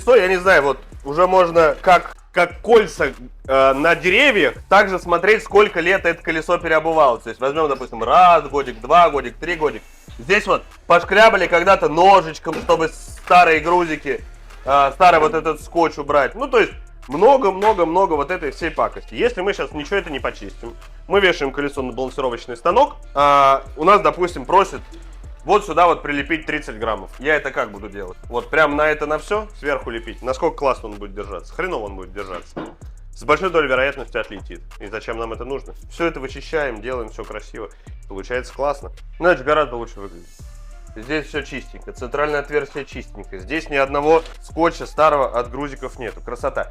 колесо, я не знаю, вот уже можно как кольца на деревьях, также смотреть, сколько лет это колесо переобувалось. То есть возьмем, допустим, раз годик, 2 годик, 3 годик. Здесь вот пошкрябали когда-то ножичком, чтобы старые грузики, старый вот этот скотч убрать. Ну, то есть много-много-много вот этой всей пакости. Если мы сейчас ничего это не почистим, мы вешаем колесо на балансировочный станок, у нас, допустим, просят вот сюда вот прилепить 30 граммов. Я это как буду делать? Вот прям на это на все сверху лепить. Насколько классно он будет держаться? Хреново он будет держаться. С большой долей вероятности отлетит. И зачем нам это нужно? Все это вычищаем, делаем все красиво. Получается классно. Но это же гораздо лучше выглядит. Здесь все чистенько. Центральное отверстие чистенько. Здесь ни одного скотча старого от грузиков нету. Красота.